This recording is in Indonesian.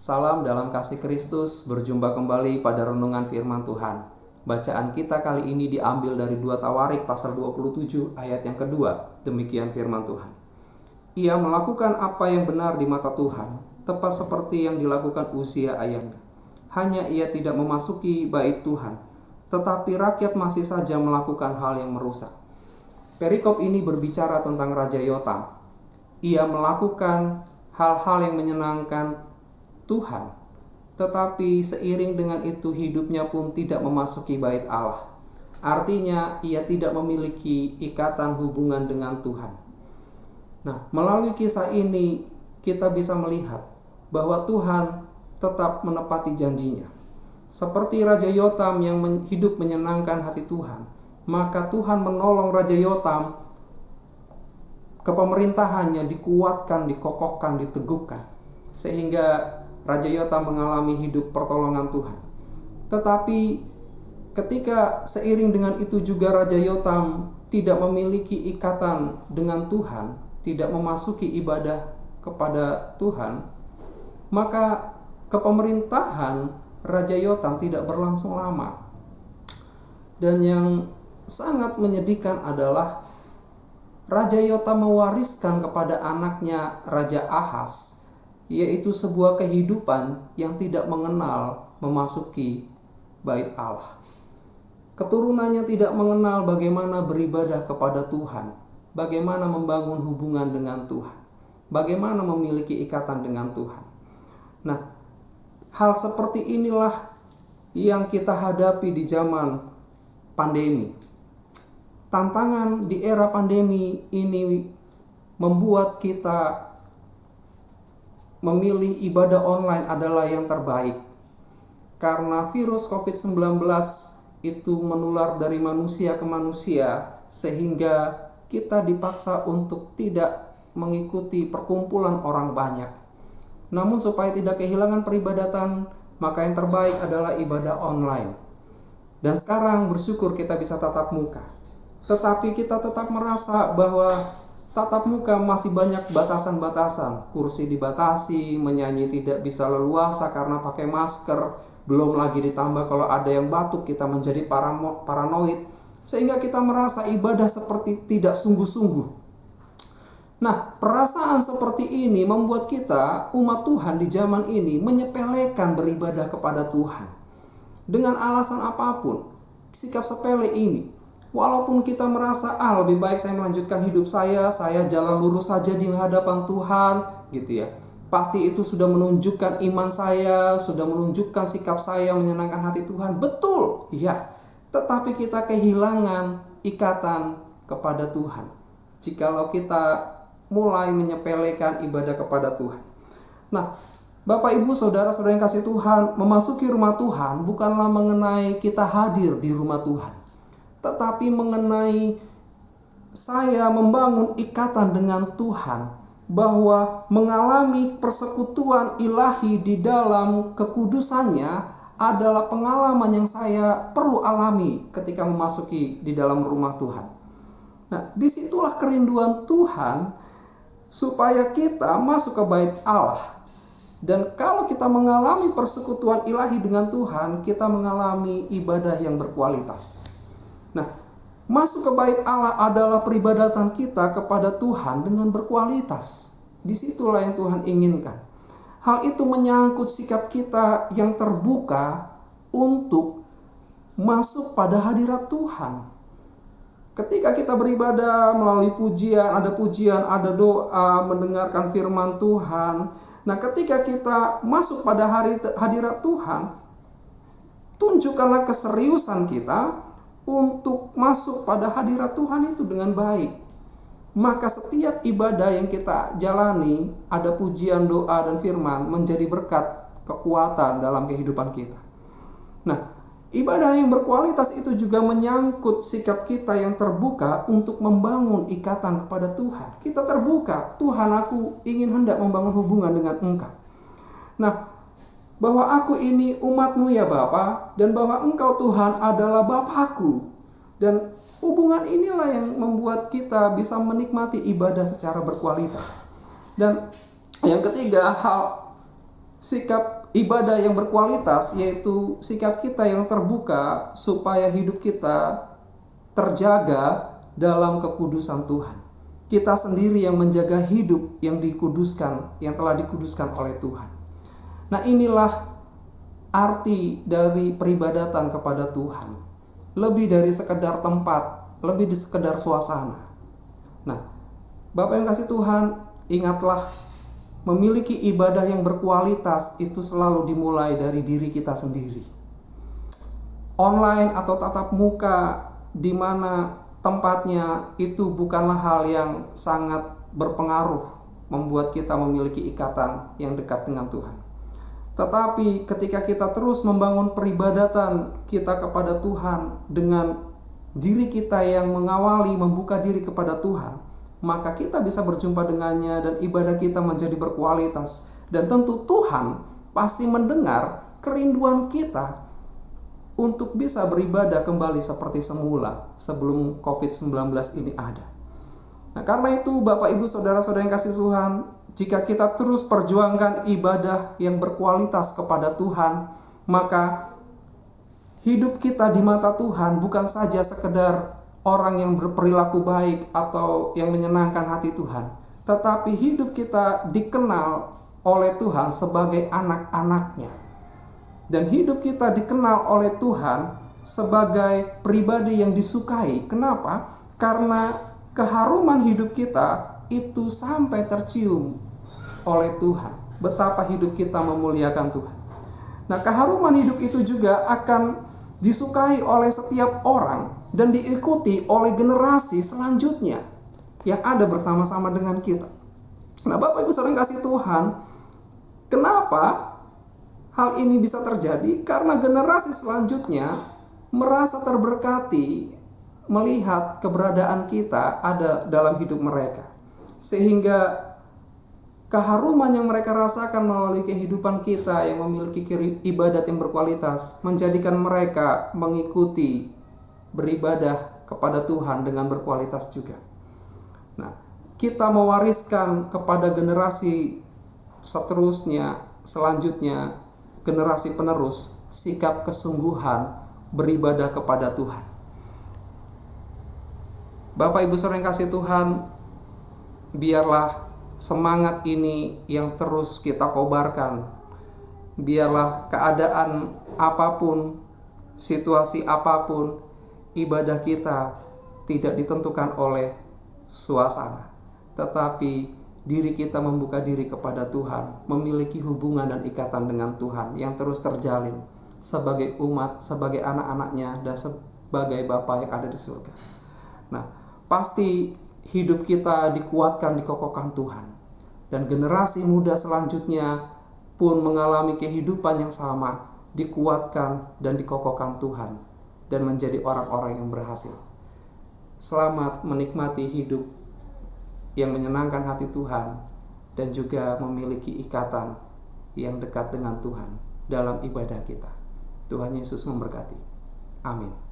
Salam dalam kasih Kristus, berjumpa kembali pada renungan firman Tuhan. Bacaan kita kali ini diambil dari 2 Tawarik pasal 27 ayat yang kedua. Demikian firman Tuhan. Ia melakukan apa yang benar di mata Tuhan, tepat seperti yang dilakukan Uzia ayahnya. Hanya ia tidak memasuki bait Tuhan, tetapi rakyat masih saja melakukan hal yang merusak. Perikop ini berbicara tentang Raja Yotam. Ia melakukan hal-hal yang menyenangkan Tuhan, tetapi seiring dengan itu hidupnya pun tidak memasuki bait Allah. Artinya ia tidak memiliki ikatan hubungan dengan Tuhan. Nah, melalui kisah ini kita bisa melihat bahwa Tuhan tetap menepati janjinya. Seperti Raja Yotam yang hidup menyenangkan hati Tuhan, maka Tuhan menolong Raja Yotam, kepemerintahannya dikuatkan, dikokohkan, diteguhkan, sehingga Raja Yotam mengalami hidup pertolongan Tuhan. Tetapi ketika seiring dengan itu juga Raja Yotam tidak memiliki ikatan dengan Tuhan, tidak memasuki ibadah kepada Tuhan, maka kepemerintahan Raja Yotam tidak berlangsung lama. Dan yang sangat menyedihkan adalah Raja Yotam mewariskan kepada anaknya Raja Ahaz, yaitu sebuah kehidupan yang tidak mengenal memasuki bait Allah. Keturunannya tidak mengenal bagaimana beribadah kepada Tuhan, bagaimana membangun hubungan dengan Tuhan, bagaimana memiliki ikatan dengan Tuhan. Nah, hal seperti inilah yang kita hadapi di zaman pandemi. Tantangan di era pandemi ini membuat kita memilih ibadah online adalah yang terbaik. Karena virus COVID-19 itu menular dari manusia ke manusia, sehingga kita dipaksa untuk tidak mengikuti perkumpulan orang banyak. Namun supaya tidak kehilangan peribadatan, maka yang terbaik adalah ibadah online. Dan sekarang bersyukur kita bisa tatap muka. Tetapi kita tetap merasa bahwa tatap muka masih banyak batasan-batasan. Kursi dibatasi, menyanyi tidak bisa leluasa karena pakai masker. Belum lagi ditambah kalau ada yang batuk kita menjadi paranoid, sehingga kita merasa ibadah seperti tidak sungguh-sungguh. Nah, perasaan seperti ini membuat kita, umat Tuhan di zaman ini, menyepelekan beribadah kepada Tuhan. Dengan alasan apapun, sikap sepele ini, walaupun kita merasa lebih baik saya melanjutkan hidup saya jalan lurus saja di hadapan Tuhan, gitu ya. Pasti itu sudah menunjukkan iman saya, sudah menunjukkan sikap saya menyenangkan hati Tuhan. Betul, iya. Tetapi kita kehilangan ikatan kepada Tuhan jikalau kita mulai menyepelekan ibadah kepada Tuhan. Nah, Bapak Ibu Saudara-saudara yang kasih Tuhan, memasuki rumah Tuhan bukanlah mengenai kita hadir di rumah Tuhan, tetapi mengenai saya membangun ikatan dengan Tuhan, bahwa mengalami persekutuan ilahi di dalam kekudusannya adalah pengalaman yang saya perlu alami ketika memasuki di dalam rumah Tuhan. Nah, disitulah kerinduan Tuhan supaya kita masuk ke bait Allah. Dan kalau kita mengalami persekutuan ilahi dengan Tuhan, kita mengalami ibadah yang berkualitas. Nah, masuk ke bait Allah adalah peribadatan kita kepada Tuhan dengan berkualitas. Disitulah yang Tuhan inginkan. Hal itu menyangkut sikap kita yang terbuka untuk masuk pada hadirat Tuhan. Ketika kita beribadah melalui pujian, ada doa, mendengarkan firman Tuhan. Nah, ketika kita masuk pada hadirat Tuhan, tunjukkanlah keseriusan kita untuk masuk pada hadirat Tuhan itu dengan baik. Maka setiap ibadah yang kita jalani, ada pujian, doa, dan firman, menjadi berkat, kekuatan dalam kehidupan kita. Nah, ibadah yang berkualitas itu juga menyangkut sikap kita yang terbuka untuk membangun ikatan kepada Tuhan. Kita terbuka, Tuhan, aku ingin hendak membangun hubungan dengan Engkau. Nah, bahwa aku ini umat-Mu ya Bapa, dan bahwa Engkau Tuhan adalah Bapakku. Dan hubungan inilah yang membuat kita bisa menikmati ibadah secara berkualitas. Dan yang ketiga, hal sikap ibadah yang berkualitas, yaitu sikap kita yang terbuka supaya hidup kita terjaga dalam kekudusan Tuhan. Kita sendiri yang menjaga hidup yang dikuduskan, yang telah dikuduskan oleh Tuhan. Nah, inilah arti dari peribadatan kepada Tuhan. Lebih dari sekedar tempat, lebih dari sekedar suasana. Nah, Bapak yang kasih Tuhan, ingatlah, memiliki ibadah yang berkualitas itu selalu dimulai dari diri kita sendiri. Online atau tatap muka, di mana tempatnya itu bukanlah hal yang sangat berpengaruh membuat kita memiliki ikatan yang dekat dengan Tuhan. Tetapi ketika kita terus membangun peribadatan kita kepada Tuhan dengan diri kita yang mengawali membuka diri kepada Tuhan, maka kita bisa berjumpa dengannya dan ibadah kita menjadi berkualitas. Dan tentu Tuhan pasti mendengar kerinduan kita untuk bisa beribadah kembali seperti semula sebelum COVID-19 ini ada. Nah, karena itu Bapak Ibu Saudara-saudara yang kasih Tuhan, jika kita terus perjuangkan ibadah yang berkualitas kepada Tuhan, maka hidup kita di mata Tuhan bukan saja sekedar orang yang berperilaku baik atau yang menyenangkan hati Tuhan, tetapi hidup kita dikenal oleh Tuhan sebagai anak-anaknya. Dan hidup kita dikenal oleh Tuhan sebagai pribadi yang disukai. Kenapa? Karena keharuman hidup kita itu sampai tercium oleh Tuhan. Betapa hidup kita memuliakan Tuhan. Nah, keharuman hidup itu juga akan disukai oleh setiap orang dan diikuti oleh generasi selanjutnya yang ada bersama-sama dengan kita. Nah, Bapak Ibu Saudara yang kasih Tuhan, kenapa hal ini bisa terjadi? Karena generasi selanjutnya merasa terberkati melihat keberadaan kita ada dalam hidup mereka, sehingga keharuman yang mereka rasakan melalui kehidupan kita yang memiliki ibadat yang berkualitas menjadikan mereka mengikuti beribadah kepada Tuhan dengan berkualitas juga. Nah, kita mewariskan kepada generasi selanjutnya, generasi penerus, sikap kesungguhan beribadah kepada Tuhan. Bapak Ibu Saudara yang kasih Tuhan, biarlah semangat ini yang terus kita kobarkan. Biarlah keadaan apapun, situasi apapun, ibadah kita tidak ditentukan oleh suasana, tetapi diri kita membuka diri kepada Tuhan, memiliki hubungan dan ikatan dengan Tuhan yang terus terjalin sebagai umat, sebagai anak-anaknya, dan sebagai Bapa yang ada di surga. Nah, pasti hidup kita dikuatkan, dikokohkan Tuhan. Dan generasi muda selanjutnya pun mengalami kehidupan yang sama, dikuatkan dan dikokohkan Tuhan, dan menjadi orang-orang yang berhasil. Selamat menikmati hidup yang menyenangkan hati Tuhan dan juga memiliki ikatan yang dekat dengan Tuhan dalam ibadah kita. Tuhan Yesus memberkati. Amin.